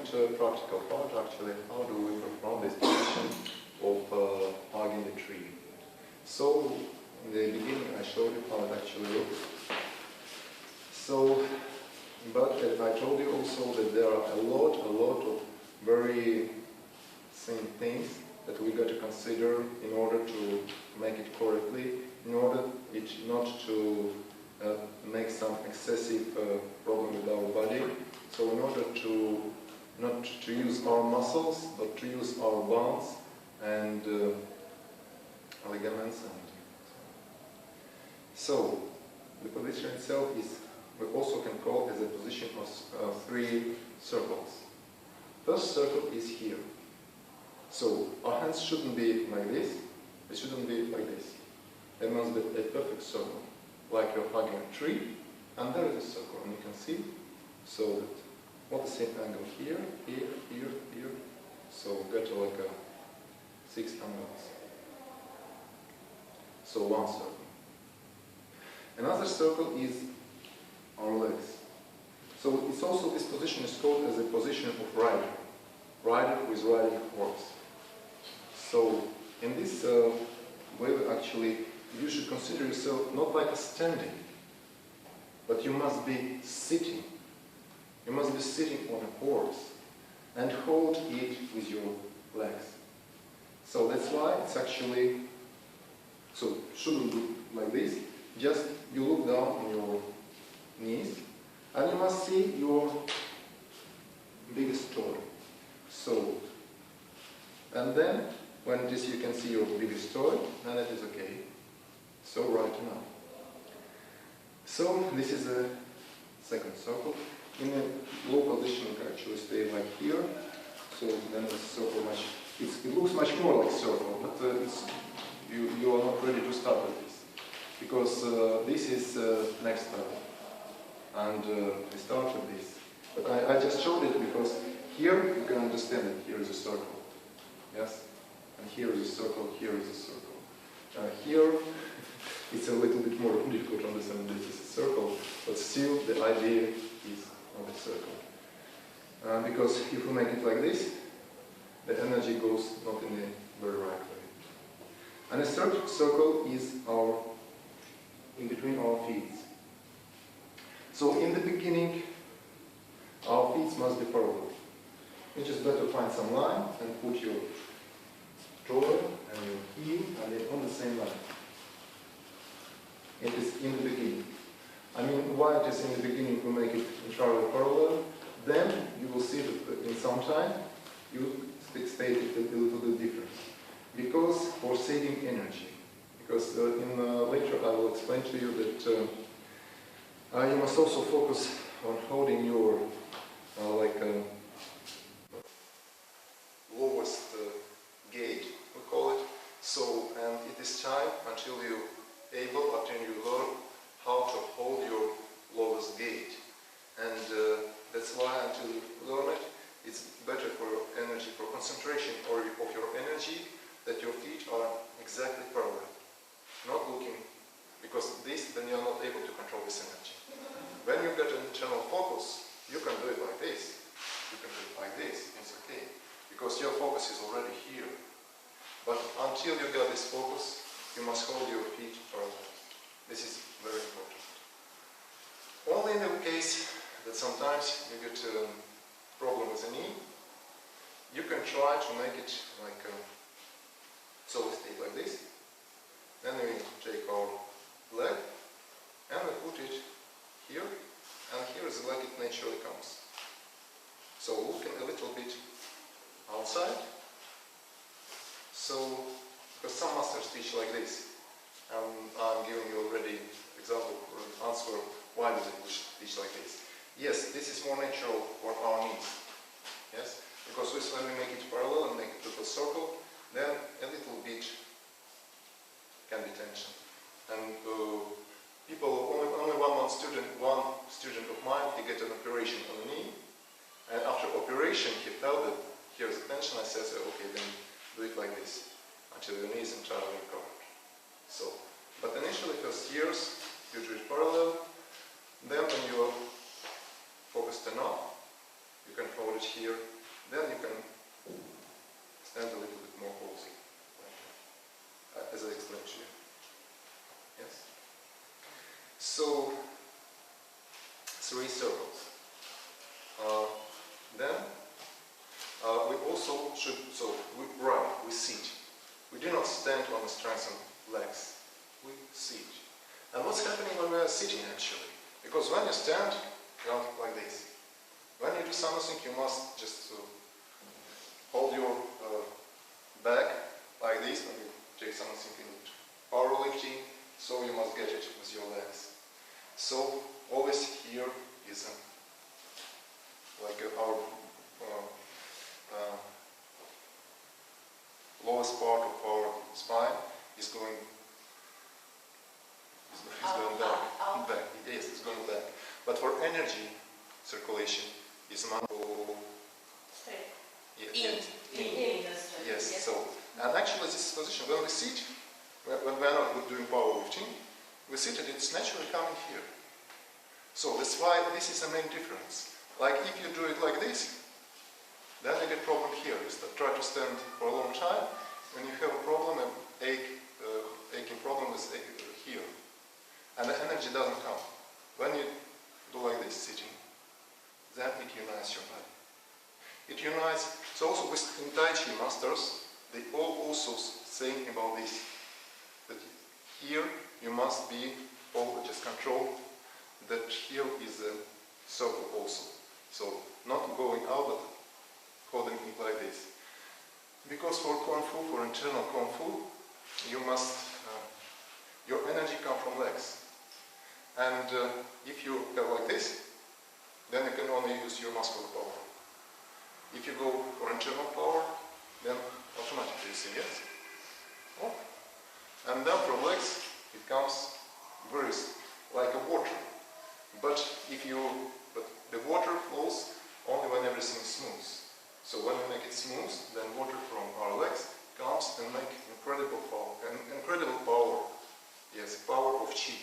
into a practical part actually. How do we perform this position of hugging the tree? So, in the beginning I showed you how it actually looks. So, but I told you also that there are a lot of very same things that we got to consider in order to make it correctly, in order it not to make some excessive problem with our body. So in order to not to use our muscles, but to use our bones and ligaments. So the position itself is, we also can call as a position of three circles. First circle is here. So our hands shouldn't be like this, they shouldn't be like this. There must be a perfect circle, like you're hugging a tree, and there is a circle, and you can see, so that what the same angle here, here, here, here, so get like a 6 angles. So one circle. Another circle is our legs. So it's also, this position is called as a position of rider. Rider who is riding a horse. So in this way actually you should consider yourself not like a standing, but you must be sitting. You must be sitting on a horse and hold it with your legs. So that's why it's actually, so shouldn't look like this, just you look down on your knees and you must see your biggest toe. So, and then when it is you can see your biggest toe, then it is okay. So right now. So this is the second circle. In a low position you can actually stay like here. So then the circle it looks much more like circle, but you are not ready to start with this. Because this is next level. And we start with this. But I just showed it because here you can understand that here is a circle. Yes? And here is a circle, here is a circle. Here it's a little bit more difficult to understand this is a circle, but still the idea is of a circle. Because if we make it like this, the energy goes not in a very right way. And a third circle is in between our feet. So in the beginning, our feet must be parallel. It's just better find some line and put your toe and your heel and they're on the same line. It is in the beginning. I mean, why it is in the beginning we make it entirely parallel, then you will see that in some time you state it a little bit different. Because for saving energy. Because later I will explain to you that you must also focus on holding your lowest gate, we call it. So, and it is time until you learn how to hold your lowest gate. And that's why until you learn it, it's better for your energy, for concentration of your energy, that your feet are exactly parallel. Not looking, because then you're not able to control this energy. When you get an internal focus, you can do it like this. You can do it like this, it's okay. Because your focus is already here. But until you get this focus, you must hold your feet parallel. This is very important. Only in the case that sometimes you get a problem with the knee, you can try to make it like so we stay like this. Then we take our leg and we put it here, and here is the leg it naturally comes. So looking a little bit outside. So, because some masters teach like this, and I'm giving you already example or answer why do they teach like this. Yes, this is more natural for our needs. Yes, because when we make it parallel and make it to a circle, then a little bit can be tension. And only one student of mine, he get an operation on the knee, and after operation he felt that here's the tension. I said, okay, then do it like this until your knee is entirely recovered. So, but initially, first years, you do it parallel. Then when you are focused enough, you can hold it here So, 3 circles. Then we also should, so we sit. We do not stand on the strengthened legs. We sit. And what's happening when we are sitting actually? Because when you stand, you are like this. When you do something, you must just hold your back like this when you take something in powerlifting, so you must get it with your legs. So always here is like our lowest part of our spine is going back. Yes, it's going back. But for energy circulation, is straight. Yes. Yes. So, and actually this position, when we sit, when we are not doing powerlifting, we sit and it's naturally coming here. So that's why this is the main difference. Like if you do it like this, then you get problem here. You try to stand for a long time, when you have a problem, an aching problem is here. And the energy doesn't come. When you do like this, sitting, then it unites your body. It unites, so also with Tai Chi masters, they all also saying about this, that here you must be just control, that here is a circle also. So not going out, but holding it like this. Because for Kung Fu, for internal Kung Fu, you must, your energy comes from legs. And if you have like this, then you can only use your muscular power. If you go for internal power, then automatically you see, yes? Oh. And then from legs, it comes very like a water. But the water flows only when everything is smooth. So when we make it smooth, then water from our legs comes and make incredible power. Yes, power of Qi.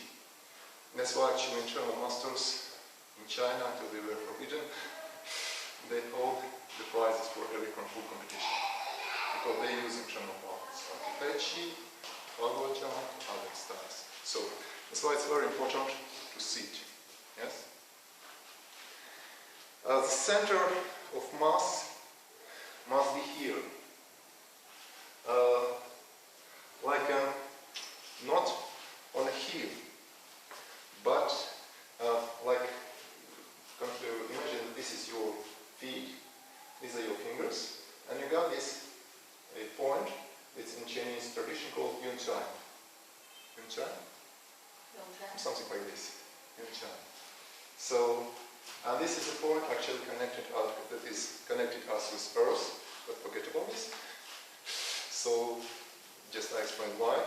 That's why actually internal masters in China, until they were forbidden, they hold the prizes for every Kung Fu competition. Because they use internal powers. Like Tai Chi, other styles. So that's why it's very important to sit. Yes? The center of mass must be here. Not on a heel, but imagine that this is your feet, these are your fingers, and you got this point, it's in Chinese tradition called Yun Chan. Yun Chan? Something like this. Yun Chan. So, and this is a point actually connected us with Earth, but forget about this. So, just I explained why.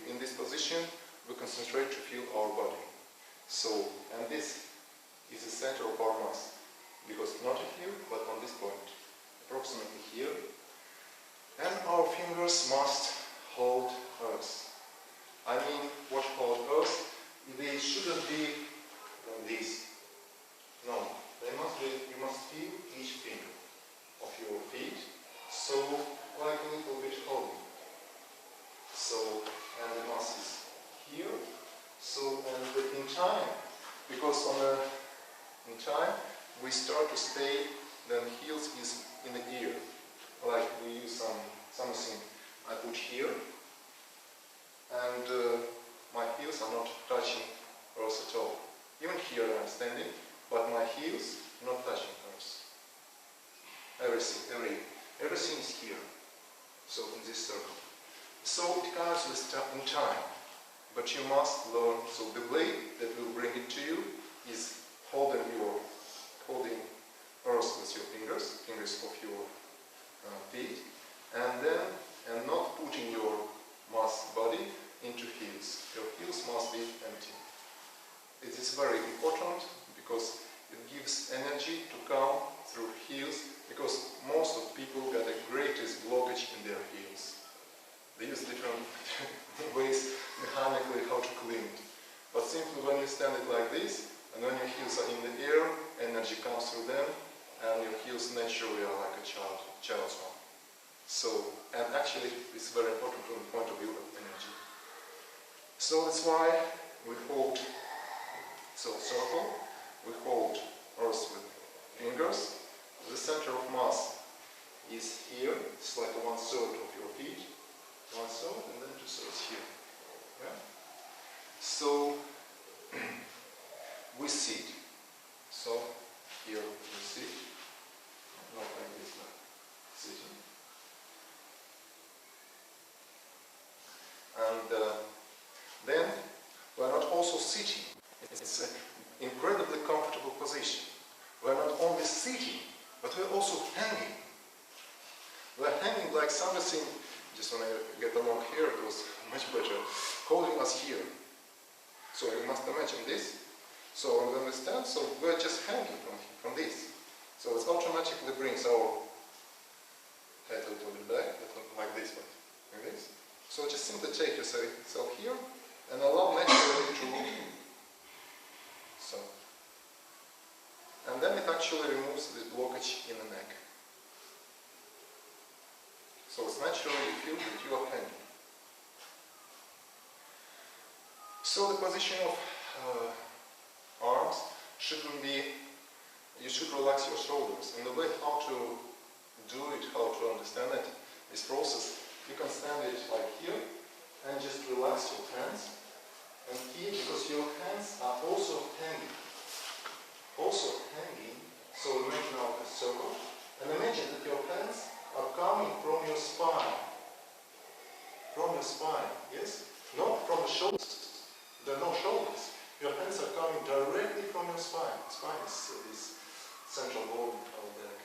In this position, we concentrate to feel our body. So, and this is the center of our mass, because not here, but on this point, approximately here. And our fingers must hold Earth. I mean, what hold Earth? They shouldn't be like this. No, you must feel each finger of your feet, so like a little bit holding. So, and the mass is here. So, and in time, because in time we start to stay, then heels is in the ear. Like we use something I put here, and my heels are not touching Earth at all. Even here I'm standing, but my heels not touching Earth. Everything is here. So in this circle. So it comes with in time, but you must learn. So the way that will bring it to you is holding Earth with your fingers of your feet, and not putting your mass body into heels. Your heels must be empty. It is very important because it gives energy to come through heels, because most of people get the greatest blockage in their heels. They use different ways mechanically how to clean it. But simply when you stand it like this, and when your heels are in the air, energy comes through them, and your heels naturally are like a child's one. So, and actually it's very important from the point of view of energy. So that's why we hold So circle, we hold earth with fingers. The center of mass is here. It's like 1/3 of your feet. 1/3 and then 2/3 here. Yeah? So we sit. So here we sit. Not like this, like sitting. And then we are not also sitting. It's an incredibly comfortable position. We are not only sitting, but we are also hanging. We are hanging like something, just when I get along here, it was much better, holding us here. So you must imagine this. So when we stand, so we are just hanging from this. So it automatically brings our head a little bit back, like this one, like this. So just simply take yourself here and allow naturally to so. And then it actually removes this blockage in the neck. So it's naturally you feel that you are hanging. So the position of arms shouldn't be, you should relax your shoulders. And the way how to do it, how to understand it, this process, you can stand it like here and just relax your hands. And here, because your hands are also hanging. So imagine now a circle. And imagine that your hands are coming from your spine. From your spine, yes? Not from the shoulders. There are no shoulders. Your hands are coming directly from your spine. Spine is this central bone of the neck.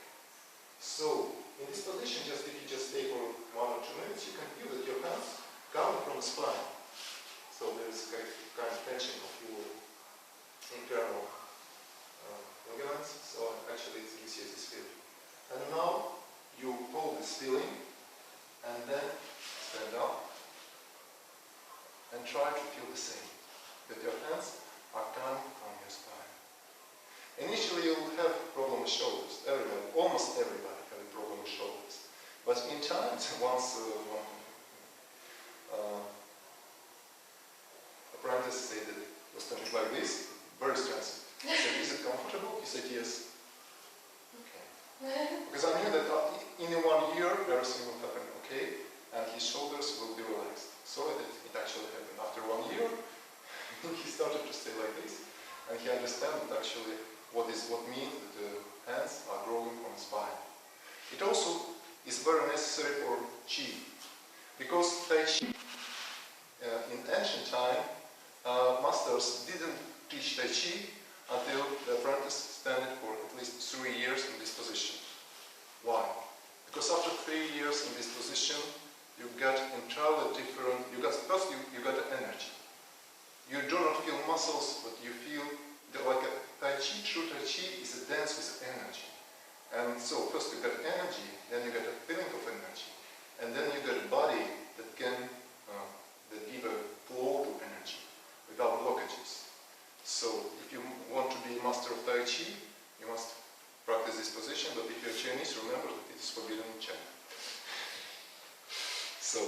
So, in this position, just if you just stay for 1 or 2 minutes, you can feel that your hands coming from the spine. So there is a kind of tension of your internal organs. So actually it gives you this feeling. And now you hold this feeling and then stand up and try to feel the same. That your hands are coming from your spine. Initially you will have problem with shoulders. Everybody, almost everybody has a problem with shoulders. But in time, once apprentice said that it was something like this, very stressful. He said, is it comfortable? He said, yes. Okay. Because I knew that in 1 year everything will happen okay, and his shoulders will be relaxed. So it actually happened. After 1 year, he started to stay like this, and he understood actually what means that the hands are growing from the spine. It also is very necessary for Qi, because Tai Chi in ancient time, masters didn't teach Tai Chi until the apprentice standing for at least 3 years in this position. Why? Because after 3 years in this position, you get entirely different, first you got energy. You do not feel muscles, but you feel like a Tai Chi, true Tai Chi is a dance with energy. And so first you get energy, then you get a feeling of energy, and then you get a body that can that give a flow to energy without blockages. So if you want to be a master of Tai Chi, you must practice this position, but if you're Chinese, remember that it is forbidden in China. So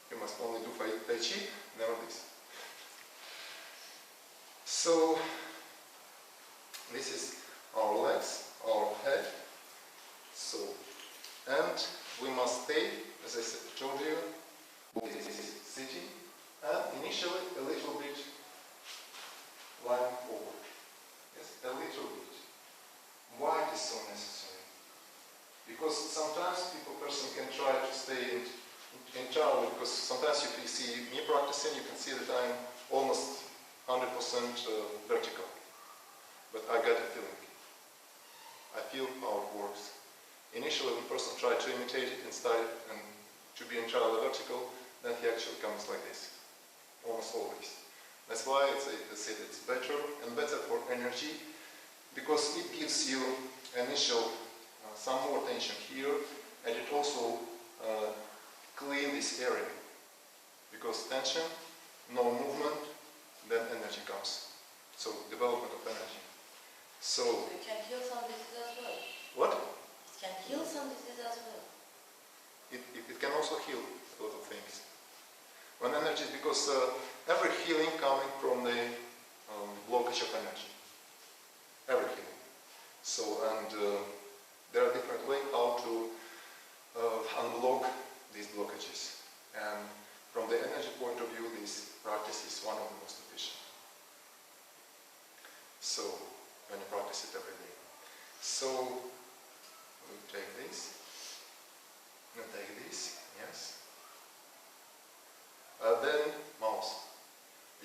you must only do Tai Chi, never this. So this is our legs, our head. So, and we must stay, as I told you, this is sitting, and initially a little bit lying forward. Yes, a little bit. Why it is so necessary? Because sometimes person can try to stay entirely, because sometimes if you see me practicing, you can see that I'm almost 100% vertical. But I get a feeling. I feel how it works. Initially, when a person tries to imitate it and to be entirely vertical, then he actually comes like this, almost always. That's why I say that it's better and better for energy, because it gives you initial some more tension here, and it also clean this area. Because tension, no movement, then energy comes. So development of energy. So it can heal some disease as well. What? It can heal some disease as well. It can also heal a lot of things. When energy, because every healing coming from the blockage of energy. practice it every day. So we take this, and take this, yes. Then mouth.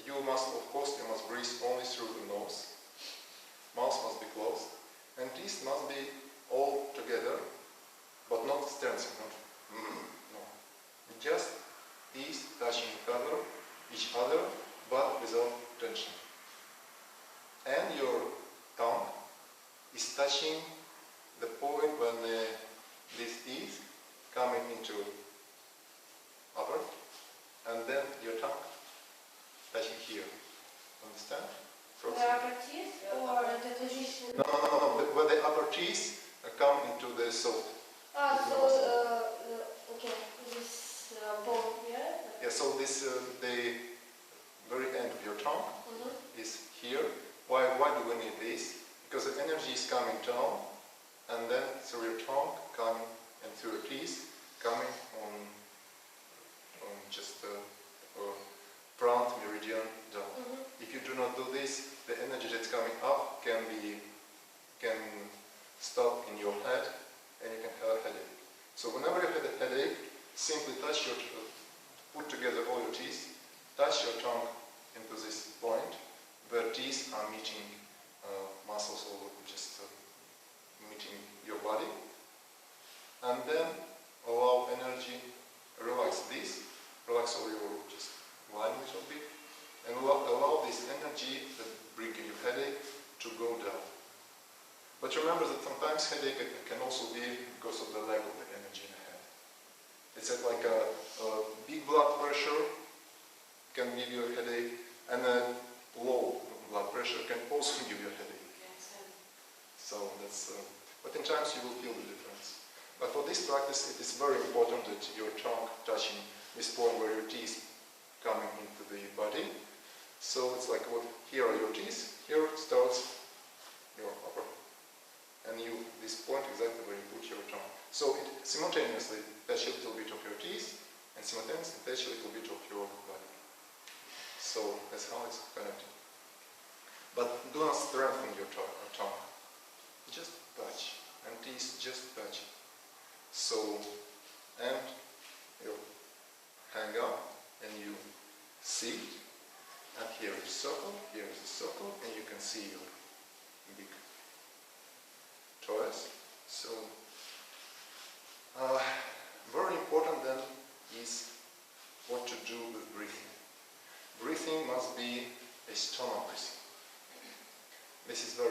You must, of course, you must breathe only through the nose. Mouth must be closed, and teeth must be all together, but not strengthened, not no. Just teeth touching each other, but without tension. And your tongue is touching the point when these teeth coming into upper, and then your tongue touching here. Understand? The upper teeth or the position? No. Where the upper teeth come into the throat. Okay, this bone here. Yeah, so this the very end of your tongue is here. Why do we need this? Because the energy is coming down, and then through your tongue coming, and through your teeth coming on just front meridian down. If you do not do this, the energy that's coming up can stop in your head, and you can have a headache. So whenever you have a headache, simply put together all your teeth, touch your tongue into this point where teeth are meeting muscles, or just meeting your body, and then allow energy, relax this, relax all your just line a little bit, and allow this energy that brings you headache to go down. But remember that sometimes headache can also be because of the lack of the energy in the head. It's like a big blood pressure can give you a headache, and a low blood pressure can also give you a headache. So that's, but in times you will feel the difference. But for this practice, it is very important that your tongue touching this point where your teeth coming into the body. So it's like what here are your teeth, here starts your upper, and this point exactly where you put your tongue. So it simultaneously touch a little bit of your teeth, and simultaneously touch a little bit of your body. So that's how it's connected. But do not strengthen your tongue. Just touch, and teeth just touch. So, and you hang up, and you see, and here is a circle, and you can see your big toes. So, very important then is what to do with breathing. Breathing must be a stomach breathing. This is very